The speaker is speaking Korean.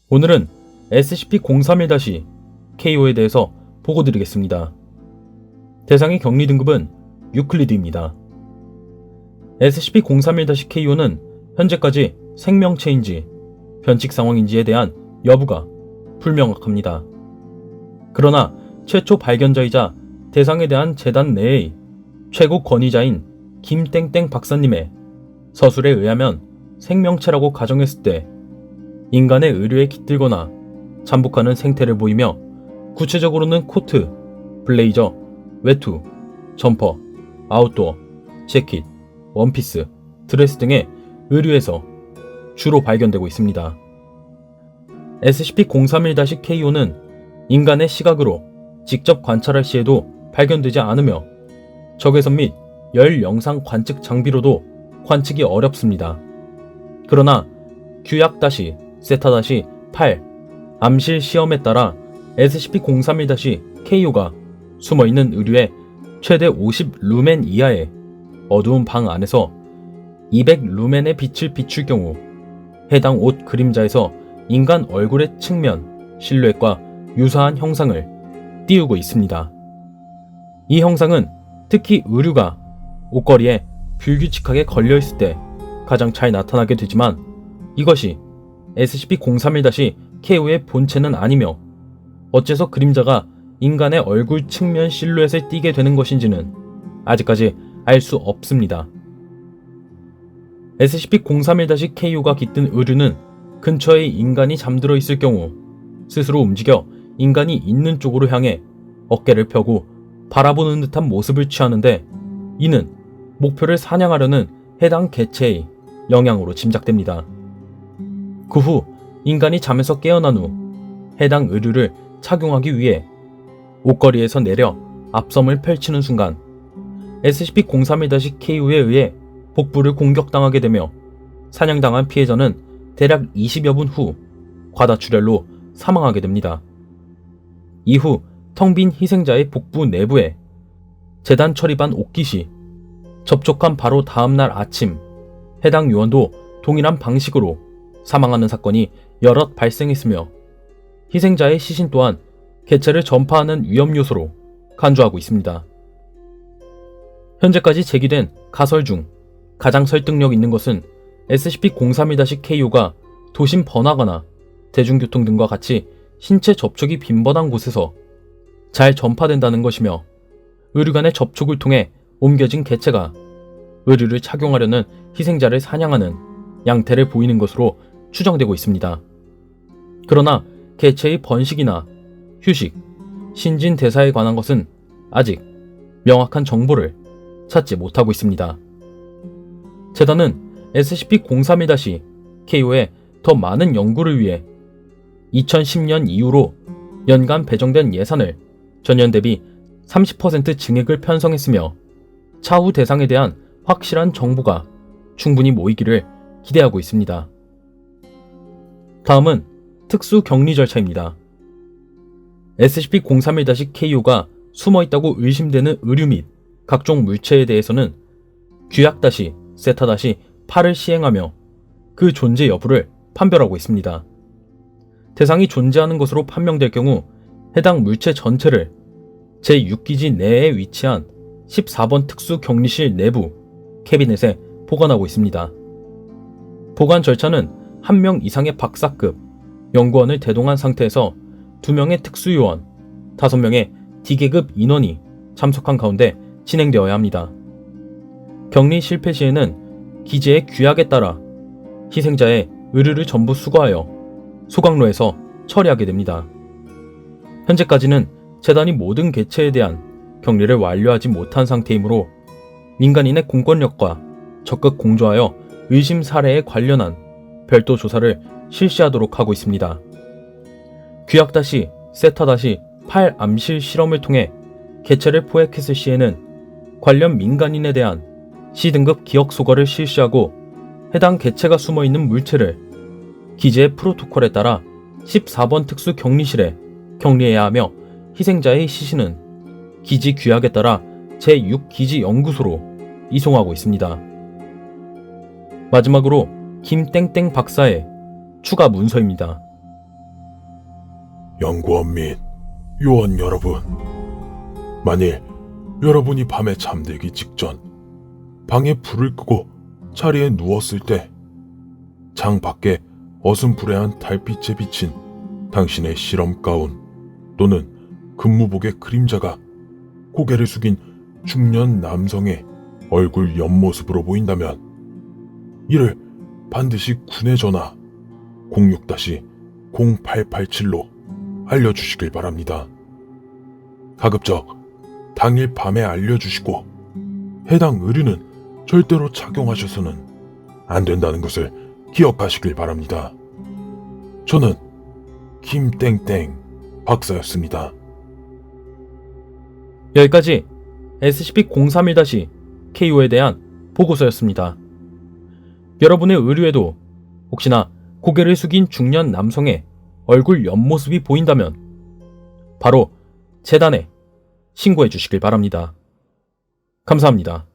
오늘은 SCP-031-KO에 대해서 보고드리겠습니다. 대상의 격리 등급은 유클리드입니다. SCP-031-KO는 현재까지 생명체인지 변칙 상황인지에 대한 여부가 불명확합니다. 그러나 최초 발견자이자 대상에 대한 재단 내의 최고 권위자인 김땡땡 박사님의 서술에 의하면 생명체라고 가정했을 때 인간의 의료에 깃들거나 잠복하는 생태를 보이며 구체적으로는 코트, 블레이저, 외투, 점퍼, 아웃도어, 재킷, 원피스, 드레스 등의 의류에서 주로 발견되고 있습니다. SCP-031-KO는 인간의 시각으로 직접 관찰할 시에도 발견되지 않으며 적외선 및 열 영상 관측 장비로도 관측이 어렵습니다. 그러나 규약-세타-8 암실 시험에 따라 SCP-031-KO가 숨어있는 의류의 최대 50루멘 이하의 어두운 방 안에서 200루멘의 빛을 비출 경우 해당 옷 그림자에서 인간 얼굴의 측면, 실루엣과 유사한 형상을 띄우고 있습니다. 이 형상은 특히 의류가 옷걸이에 불규칙하게 걸려있을 때 가장 잘 나타나게 되지만 이것이 SCP-031-KO의 본체는 아니며 어째서 그림자가 인간의 얼굴 측면 실루엣을 띠게 되는 것인지는 아직까지 알 수 없습니다. SCP-031-KO가 깃든 의류는 근처에 인간이 잠들어 있을 경우 스스로 움직여 인간이 있는 쪽으로 향해 어깨를 펴고 바라보는 듯한 모습을 취하는데 이는 목표를 사냥하려는 해당 개체의 영향으로 짐작됩니다. 그 후 인간이 잠에서 깨어난 후 해당 의류를 착용하기 위해 옷걸이에서 내려 앞섬을 펼치는 순간 SCP-031-KO에 의해 복부를 공격당하게 되며 사냥당한 피해자는 대략 20여 분 후 과다출혈로 사망하게 됩니다. 이후 텅 빈 희생자의 복부 내부에 재단 처리반 옷깃이 접촉한 바로 다음날 아침 해당 요원도 동일한 방식으로 사망하는 사건이 여럿 발생했으며 희생자의 시신 또한 개체를 전파하는 위험 요소로 간주하고 있습니다. 현재까지 제기된 가설 중 가장 설득력 있는 것은 SCP-031-KO가 도심 번화가나 대중교통 등과 같이 신체 접촉이 빈번한 곳에서 잘 전파된다는 것이며 의류 간의 접촉을 통해 옮겨진 개체가 의류를 착용하려는 희생자를 사냥하는 양태를 보이는 것으로 추정되고 있습니다. 그러나 개체의 번식이나 휴식, 신진대사에 관한 것은 아직 명확한 정보를 찾지 못하고 있습니다. 재단은 SCP-031-KO의 더 많은 연구를 위해 2010년 이후로 연간 배정된 예산을 전년 대비 30% 증액을 편성했으며 차후 대상에 대한 확실한 정보가 충분히 모이기를 기대하고 있습니다. 다음은 특수 격리 절차입니다. SCP-031-KO가 숨어있다고 의심되는 의류 및 각종 물체에 대해서는 규약-세타-8을 시행하며 그 존재 여부를 판별하고 있습니다. 대상이 존재하는 것으로 판명될 경우 해당 물체 전체를 제6기지 내에 위치한 14번 특수 격리실 내부 캐비넷에 보관하고 있습니다. 보관 절차는 1명 이상의 박사급 연구원을 대동한 상태에서 2명의 특수요원, 5명의 D계급 인원이 참석한 가운데 진행되어야 합니다. 격리 실패 시에는 기지의 규약에 따라 희생자의 의류를 전부 수거하여 소각로에서 처리하게 됩니다. 현재까지는 재단이 모든 개체에 대한 격리를 완료하지 못한 상태이므로 민간인의 공권력과 적극 공조하여 의심 사례에 관련한 별도 조사를 실시하도록 하고 있습니다. 규약-세타-8 암실 실험을 통해 개체를 포획했을 시에는 관련 민간인에 대한 C등급 기억 소거를 실시하고 해당 개체가 숨어있는 물체를 기지의 프로토콜에 따라 14번 특수 격리실에 격리해야 하며 희생자의 시신은 기지 규약에 따라 제6기지 연구소로 이송하고 있습니다. 마지막으로 김땡땡 박사의 추가 문서입니다. 연구원 및 요원 여러분, 만일 여러분이 밤에 잠들기 직전 방에 불을 끄고 자리에 누웠을 때 창 밖에 어슴푸레한 달빛에 비친 당신의 실험 가운 또는 근무복의 그림자가 고개를 숙인 중년 남성의 얼굴 옆모습으로 보인다면 이를 반드시 군에 전화 06-0887로 알려주시길 바랍니다. 가급적 당일 밤에 알려주시고 해당 의류는 절대로 착용하셔서는 안 된다는 것을 기억하시길 바랍니다. 저는 김땡땡 박사였습니다. 여기까지 SCP-031-KO에 대한 보고서였습니다. 여러분의 의류에도 혹시나 고개를 숙인 중년 남성의 얼굴 옆모습이 보인다면 바로 재단에 신고해 주시길 바랍니다. 감사합니다.